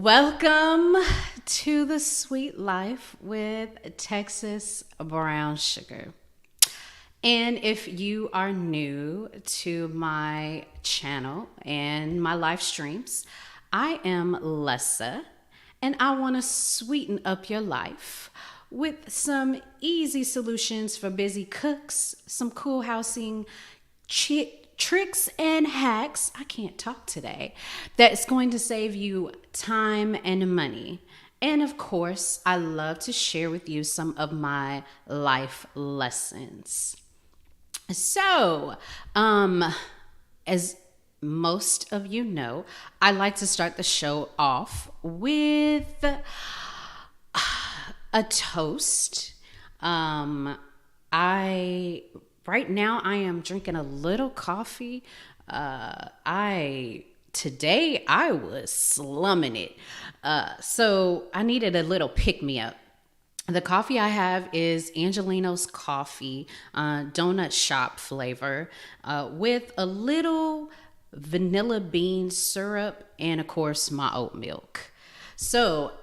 Welcome to the Sweet Life with Texas Brown Sugar. And if you are new to my channel and my live streams, I am Lessa, and I want to sweeten up your life with some easy solutions for busy cooks, some cool housing tricks and hacks, I can't talk today, that's going to save you time and money. And of course, I love to share with you some of my life lessons. So, as most of you know, I like to start the show off with a toast. Right now I am drinking a little coffee. Today I was slumming it. So I needed a little pick me up. The coffee I have is Angelino's coffee, donut shop flavor, with a little vanilla bean syrup and of course my oat milk. So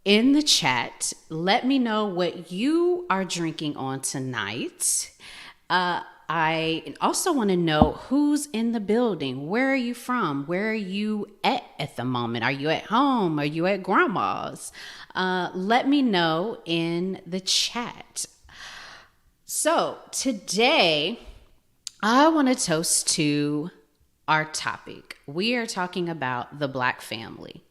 in the chat, let me know what you are drinking on tonight. I also want to know who's in the building. Where are you from? Where are you at the moment? Are you at home? Are you at grandma's? Let me know in the chat. So today, I want to toast to our topic. We are talking about the Black family.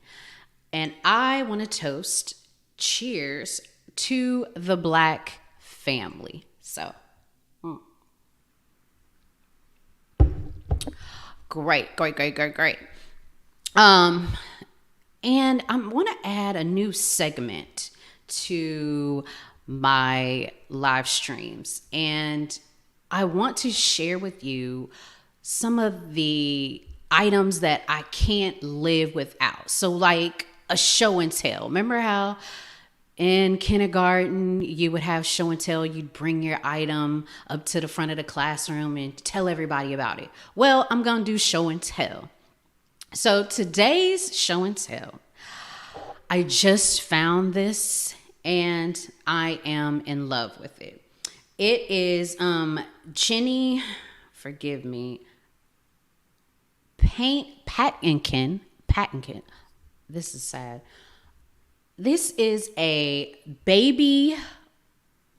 And I want to toast cheers to the Black family. So, Great. And I want to add a new segment to my live streams. And I want to share with you some of the items that I can't live without. So like a show and tell. Remember how in kindergarten, you would have show and tell. You'd bring your item up to the front of the classroom and tell everybody about it. Well, I'm going to do show and tell. So today's show and tell, I just found this and I am in love with it. It is Jenny, forgive me, Patkinkin. This is sad. This is a baby,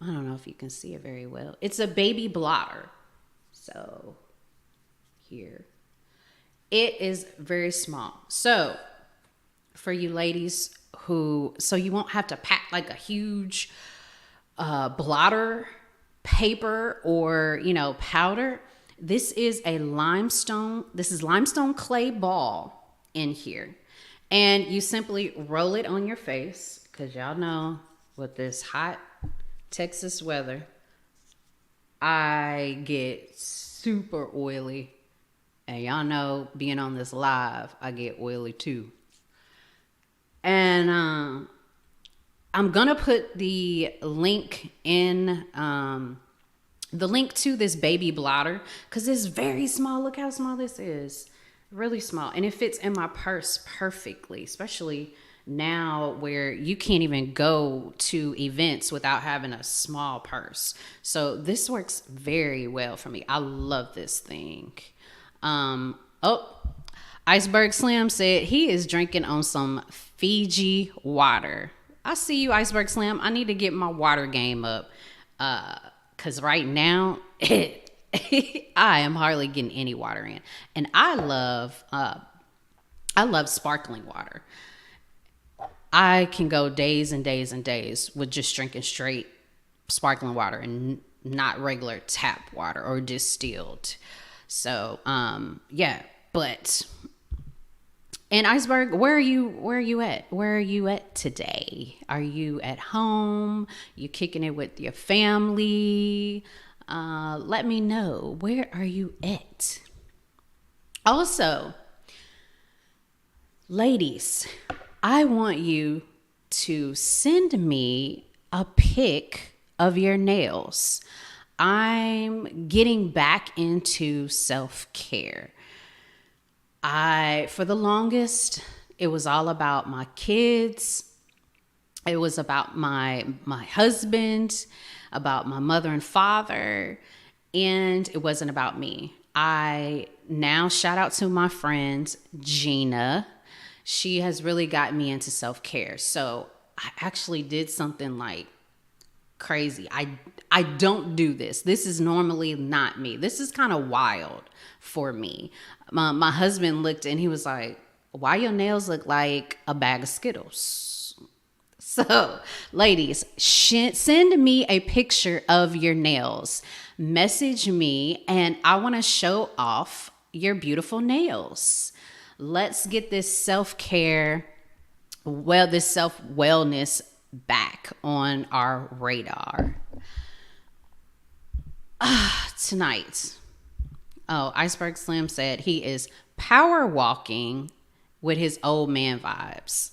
I don't know if you can see it very well. It's a baby blotter. So here. It is very small. So for you ladies so you won't have to pack like a huge blotter paper or, powder. This is limestone clay ball in here. And you simply roll it on your face because y'all know with this hot Texas weather, I get super oily. And y'all know being on this live, I get oily too. And I'm going to put the link in, the link to this baby blotter because it's very small. Look how small this is. Really small, and it fits in my purse perfectly, especially now where you can't even go to events without having a small purse. So this works very well for me. I love this thing. Iceberg Slim said he is drinking on some Fiji water. I see you, Iceberg Slim. I need to get my water game up because right now I am hardly getting any water in. And I love sparkling water. I can go days and days and days with just drinking straight sparkling water and not regular tap water or distilled. So, and Iceberg, where are you at? Where are you at today? Are you at home? You kicking it with your family? Let me know. Where are you at? Also, ladies, I want you to send me a pic of your nails. I'm getting back into self-care. For the longest It was all about my kids. It was about my husband, about my mother and father, and it wasn't about me. I now shout out to my friend Gina. She has really got me into self-care. So I actually did something like crazy. I don't do this. This is normally not me. This is kind of wild for me. My husband looked and he was like, "Why your nails look like a bag of Skittles?" So, ladies, send me a picture of your nails. Message me, and I want to show off your beautiful nails. Let's get this self-care, this self-wellness back on our radar. Tonight. Oh, Iceberg Slim said he is power walking with his old man vibes.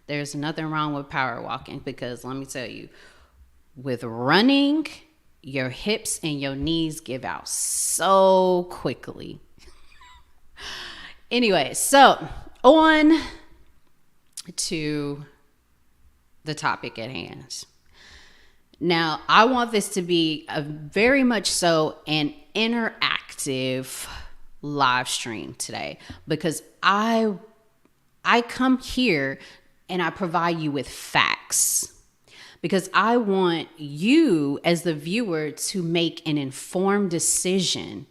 There's nothing wrong with power walking because let me tell you, with running, your hips and your knees give out so quickly. Anyway, so on to the topic at hand. Now, I want this to be a very much so an interactive live stream today because I come here and I provide you with facts because I want you as the viewer to make an informed decision.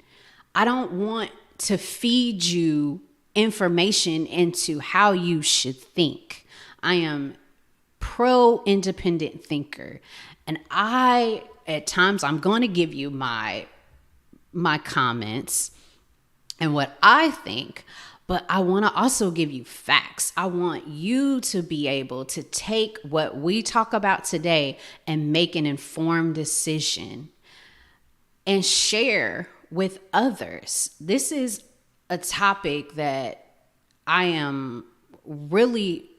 I don't want to feed you information into how you should think. I am pro independent thinker, and at times I'm going to give you my comments and what I think, but I want to also give you facts. I want you to be able to take what we talk about today and make an informed decision and share with others. This is a topic that I am really,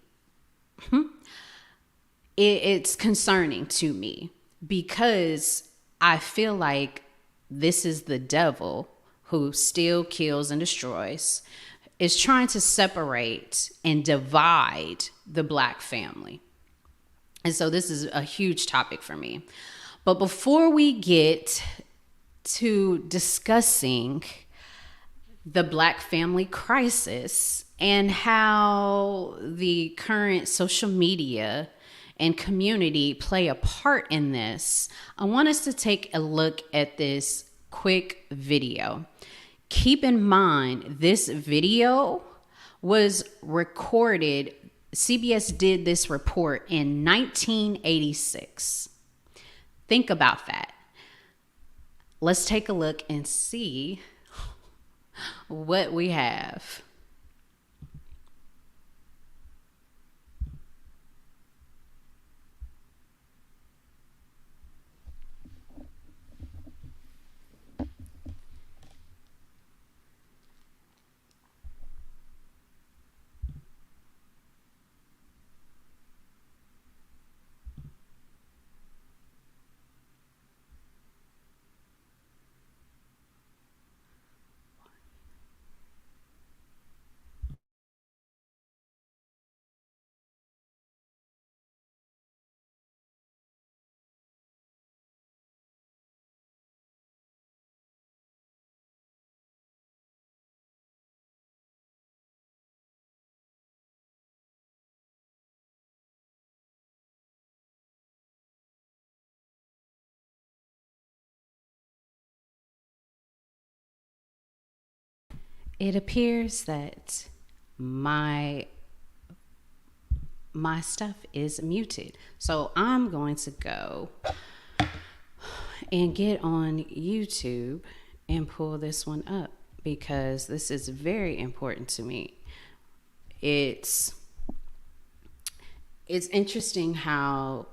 it's concerning to me because I feel like this is the devil who still kills and destroys, is trying to separate and divide the Black family. And so this is a huge topic for me. But before we get to discussing the Black family crisis and how the current social media and community play a part in this, I want us to take a look at this quick video. Keep in mind, this video was recorded, CBS did this report in 1986. Think about that. Let's take a look and see what we have. It appears that my stuff is muted. So I'm going to go and get on YouTube and pull this one up because this is very important to me. It's interesting how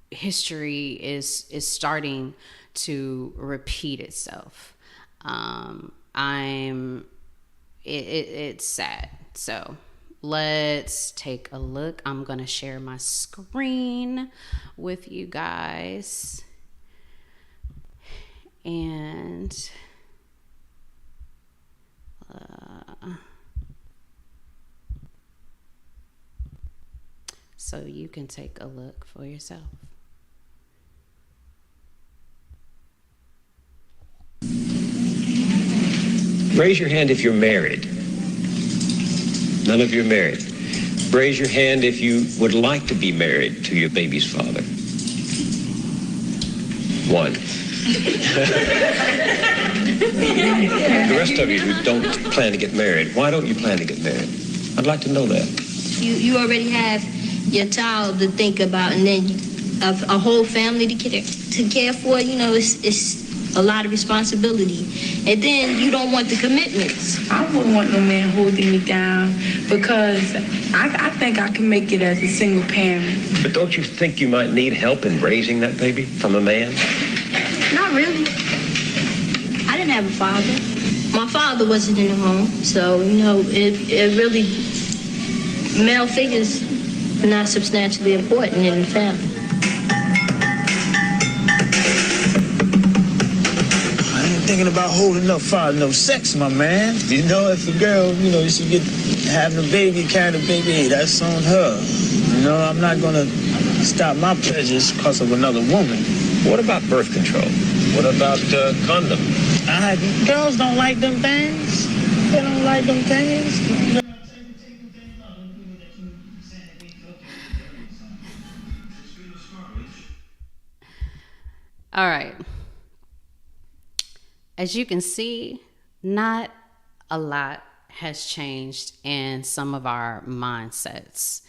history is starting to repeat itself. It's sad. So let's take a look. I'm gonna share my screen with you guys, and so you can take a look for yourself. Raise your hand if you're married. None of you are married. Raise your hand if you would like to be married to your baby's father. One. The rest of you who don't plan to get married, why don't you plan to get married? I'd like to know that. You already have your child to think about, and then a whole family to care for. You know, it's a lot of responsibility. And then you don't want the commitments. I wouldn't want no man holding me down because I think I can make it as a single parent. But don't you think you might need help in raising that baby from a man? Not really. I didn't have a father. My father wasn't in the home, so, you know, it really, male figures are not substantially important in the family. Thinking about holding up father, no sex, my man. You know, if a girl, you know, she get having a baby, carrying a baby, hey, that's on her. You know, I'm not gonna stop my pleasures because of another woman. What about birth control? What about condom? Girls don't like them things. They don't like them things. All right. As you can see, not a lot has changed in some of our mindsets.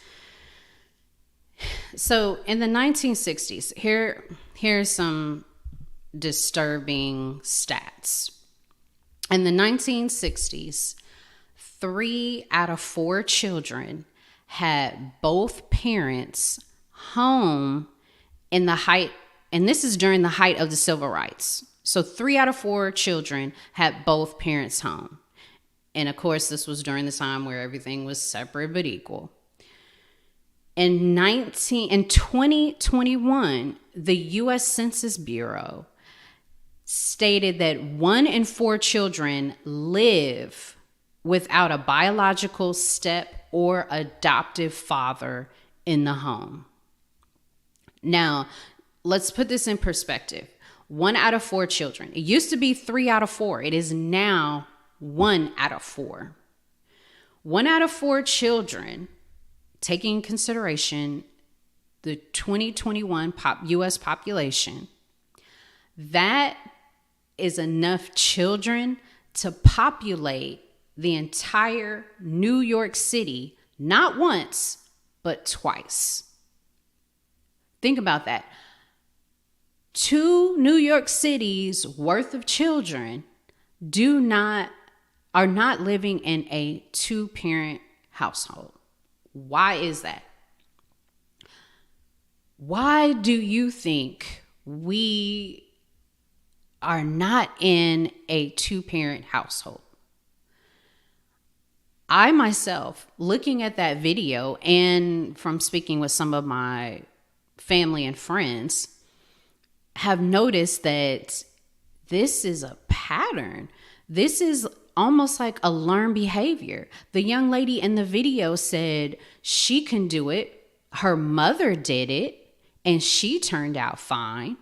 So in the 1960s, here's some disturbing stats. In the 1960s, 3 out of 4 children had both parents home in the height, and this is during the height of the civil rights. So 3 out of 4 children had both parents home. And of course, this was during the time where everything was separate but equal. In 2021, the U.S. Census Bureau stated that 1 in 4 children live without a biological step or adoptive father in the home. Now, let's put this in perspective. 1 out of 4 children. It used to be 3 out of 4. It is now 1 out of 4. 1 out of 4 children, taking into consideration the 2021 U.S. population, that is enough children to populate the entire New York City, not once, but twice. Think about that. 2 New York Cities worth of children are not living in a 2-parent household. Why is that? Why do you think we are not in a 2-parent household? I myself, looking at that video and from speaking with some of my family and friends, have noticed that this is a pattern. This is almost like a learned behavior. The young lady in the video said she can do it. Her mother did it, and she turned out fine.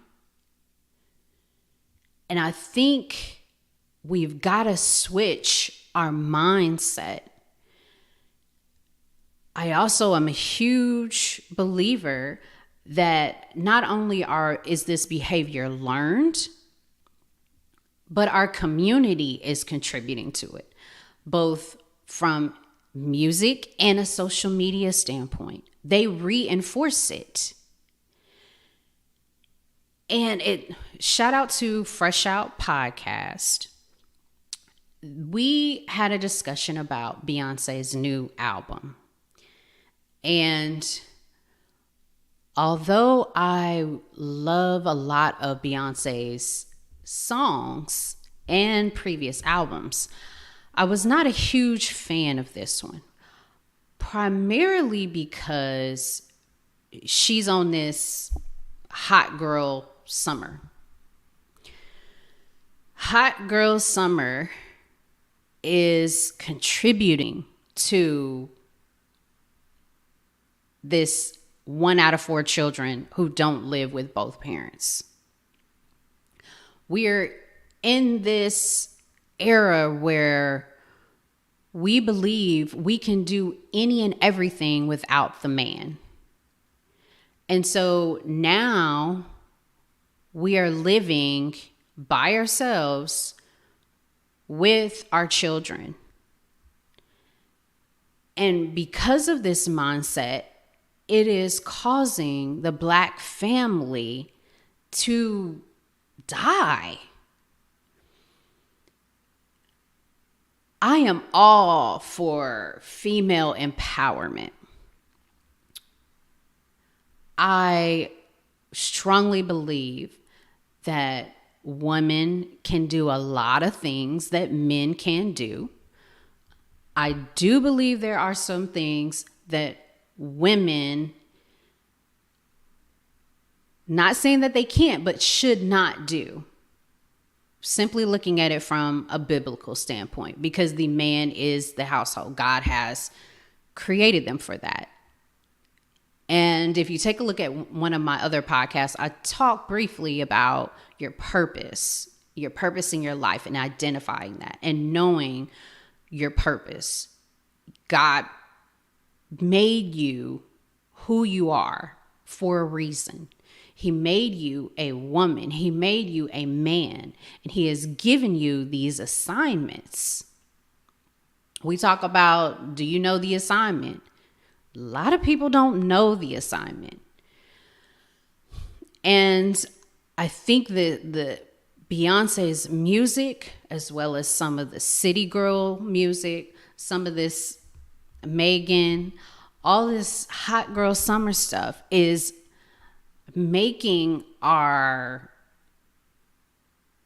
And I think we've got to switch our mindset. I also am a huge believer that not only is this behavior learned, but our community is contributing to it, both from music and a social media standpoint. They reinforce it. And shout out to Fresh Out Podcast. We had a discussion about Beyonce's new album. And although I love a lot of Beyonce's songs and previous albums, I was not a huge fan of this one, primarily because she's on this hot girl summer. Hot girl summer is contributing to this 1 out of 4 children who don't live with both parents. We're in this era where we believe we can do any and everything without the man. And so now we are living by ourselves with our children. And because of this mindset, it is causing the Black family to die. I am all for female empowerment. I strongly believe that women can do a lot of things that men can do. I do believe there are some things that women, not saying that they can't, but should not do. Simply looking at it from a biblical standpoint, because the man is the household. God has created them for that. And if you take a look at one of my other podcasts, I talk briefly about your purpose in your life, and identifying that and knowing your purpose. God made you who you are for a reason. He made you a woman. He made you a man. And he has given you these assignments. We talk about, do you know the assignment? A lot of people don't know the assignment. And I think that the Beyonce's music, as well as some of the city girl music, some of this Megan, all this hot girl summer stuff is making our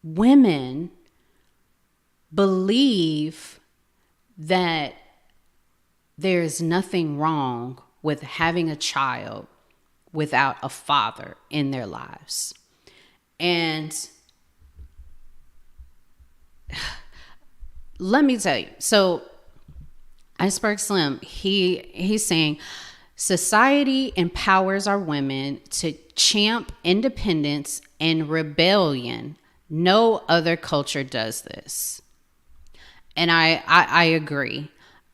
women believe that there's nothing wrong with having a child without a father in their lives. And let me tell you, so Iceberg Slim, he's saying society empowers our women to champ independence and rebellion. No other culture does this. And I agree.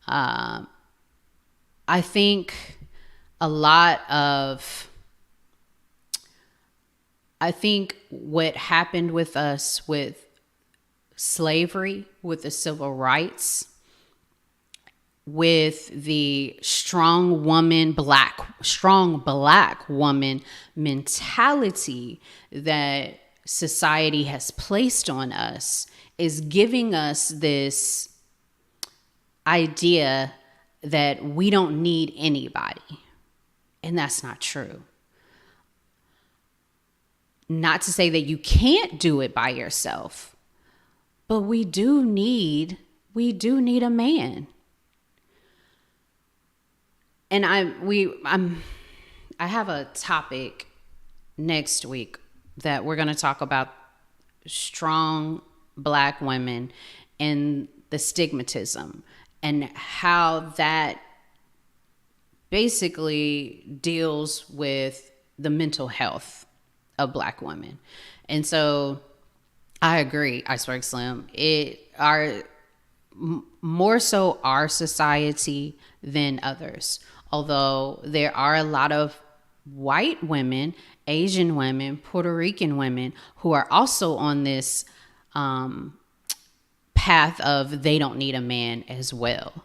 I think what happened with us with slavery, with the civil rights, with the strong black woman mentality that society has placed on us is giving us this idea that we don't need anybody. And that's not true. Not to say that you can't do it by yourself, but we do need a man. And I have a topic next week that we're going to talk about strong black women and the stigmatism and how that basically deals with the mental health of black women. And so I agree, Iceberg Slim. More so our society than others. Although there are a lot of white women, Asian women, Puerto Rican women who are also on this path of they don't need a man as well.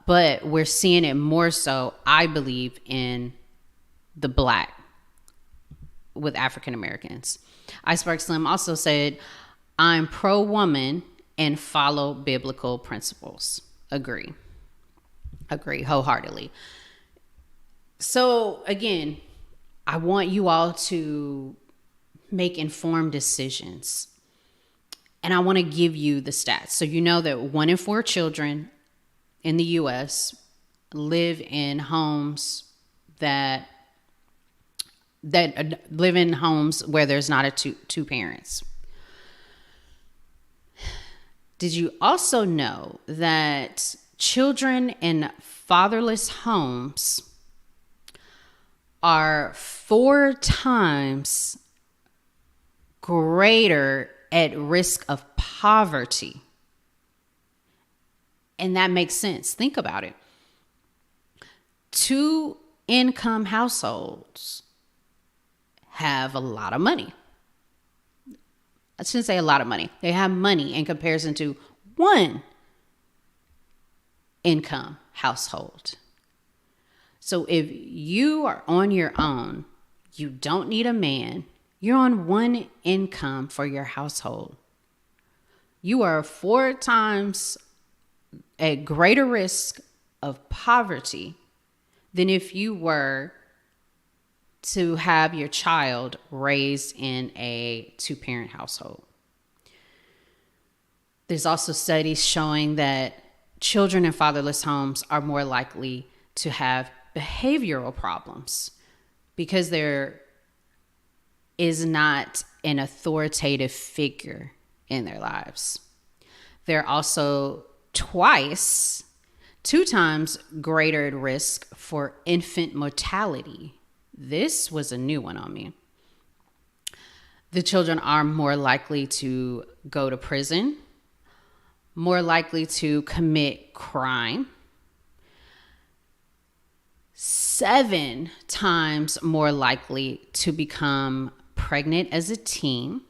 But we're seeing it more so, I believe, in the black with African Americans. Iceberg Slim also said, I'm pro-woman and follow biblical principles. Agree wholeheartedly. So again, I want you all to make informed decisions. And I want to give you the stats. So you know that 1 in 4 children in the U.S. live in homes that live in homes where there's not two parents. Did you also know that children in fatherless homes are 4 times greater at risk of poverty. And that makes sense. Think about it. 2-income households have a lot of money. I shouldn't say a lot of money. They have money in comparison to 1-income household. So if you are on your own, you don't need a man, you're on 1 income for your household, you are 4 times at greater risk of poverty than if you were to have your child raised in a 2-parent household. There's also studies showing that children in fatherless homes are more likely to have behavioral problems because there is not an authoritative figure in their lives. They're also 2 times greater at risk for infant mortality. This was a new one on me. The children are more likely to go to prison, more likely to commit crime, 7 times more likely to become pregnant as a teen.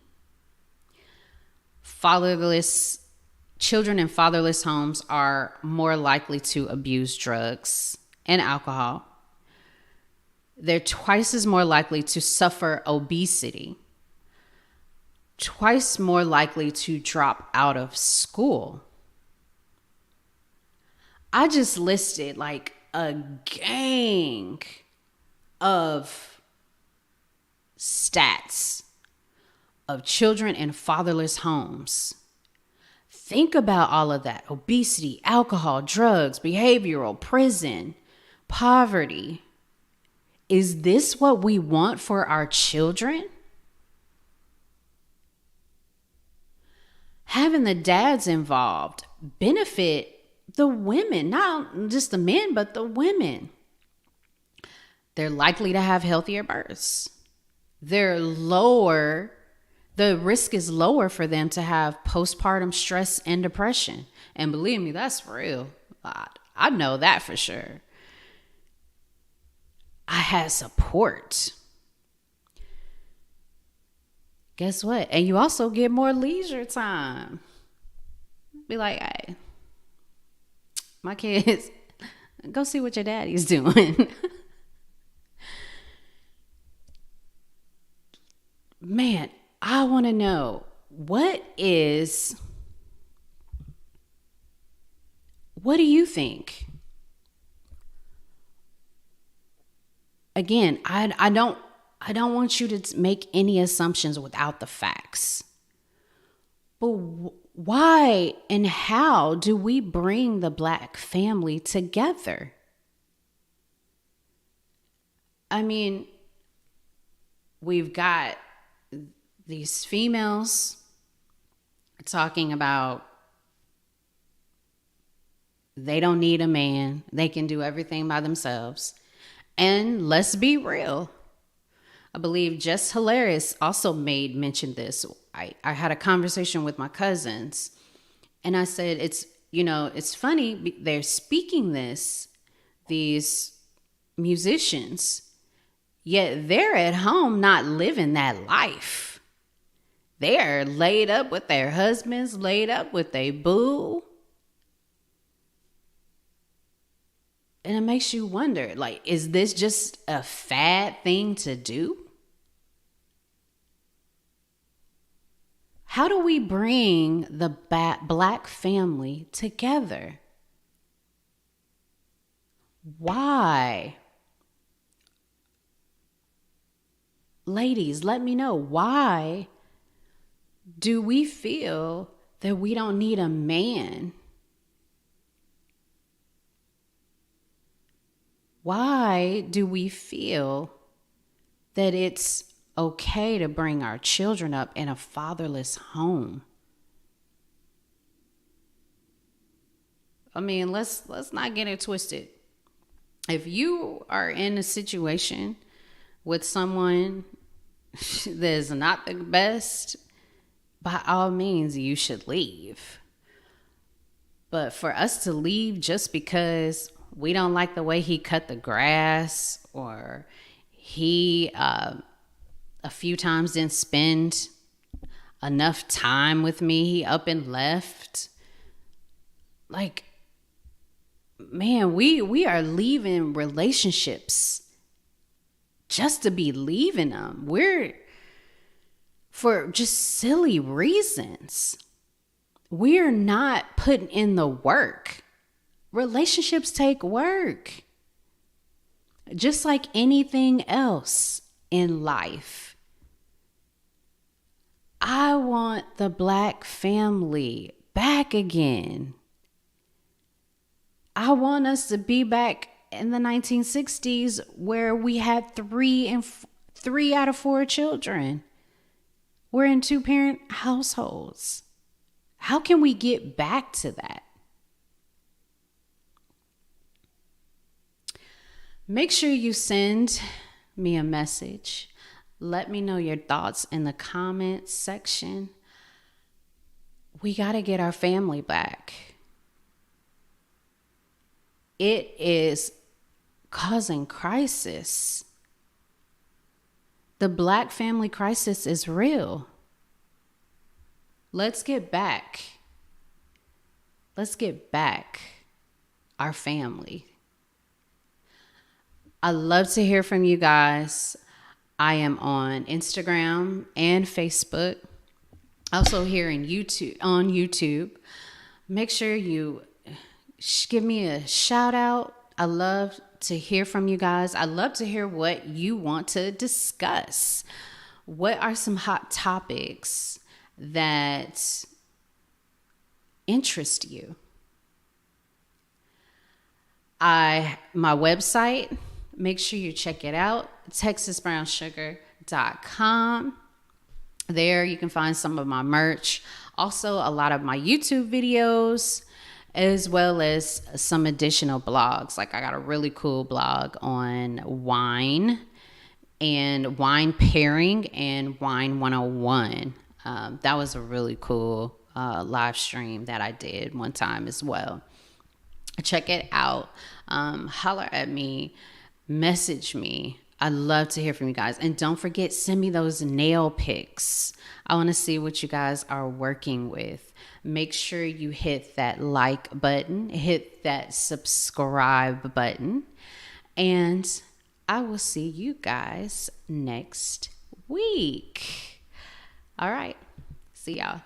Children in fatherless homes are more likely to abuse drugs and alcohol. They're 2 as more likely to suffer obesity, 2 more likely to drop out of school. I just listed like a gang of stats of children in fatherless homes. Think about all of that: obesity, alcohol, drugs, behavioral, prison, poverty. Is this what we want for our children? Having the dads involved benefit the women, not just the men, but the women. They're likely to have healthier births. The risk is lower for them to have postpartum stress and depression. And believe me, that's real. I know that for sure. I had support. Guess what? And you also get more leisure time. Be like, hey, my kids, go see what your daddy's doing. Man, I want to know, what do you think? Again, I don't want you to make any assumptions without the facts. But why and how do we bring the Black family together? I mean, we've got these females talking about they don't need a man. They can do everything by themselves. And let's be real. I believe Just Hilarious also mentioned this. I had a conversation with my cousins and I said, it's funny. They're speaking these musicians, yet they're at home not living that life. They're laid up with their husbands, laid up with their boo. And it makes you wonder, like, is this just a fad thing to do? How do we bring the Black family together? Why? Ladies, let me know, why do we feel that we don't need a man? Why do we feel that it's okay to bring our children up in a fatherless home? I mean, let's not get it twisted. If you are in a situation with someone that is not the best, by all means, you should leave. But for us to leave just because we don't like the way he cut the grass, or he a few times didn't spend enough time with me, he up and left. Like, man, we are leaving relationships just to be leaving them. We're for just silly reasons. We're not putting in the work. Relationships take work. Just like anything else in life. I want the Black family back again. I want us to be back in the 1960s where we had three out of 4 children. We're in 2-parent households. How can we get back to that? Make sure you send me a message. Let me know your thoughts in the comments section. We got to get our family back. It is causing crisis. The Black family crisis is real. Let's get back. Let's get back our family. I love to hear from you guys. I am on Instagram and Facebook. Also here on YouTube. Make sure you give me a shout out. I love to hear from you guys. I love to hear what you want to discuss. What are some hot topics that interest you? My website, make sure you check it out, texasbrownsugar.com. There you can find some of my merch, also a lot of my YouTube videos, as well as some additional blogs. Like I got a really cool blog on wine and wine pairing and wine 101. That was a really cool live stream that I did one time as well. Check it out. Holler at me. Message me. I love to hear from you guys. And don't forget, send me those nail pics. I want to see what you guys are working with. Make sure you hit that like button, hit that subscribe button, and I will see you guys next week. All right. See y'all.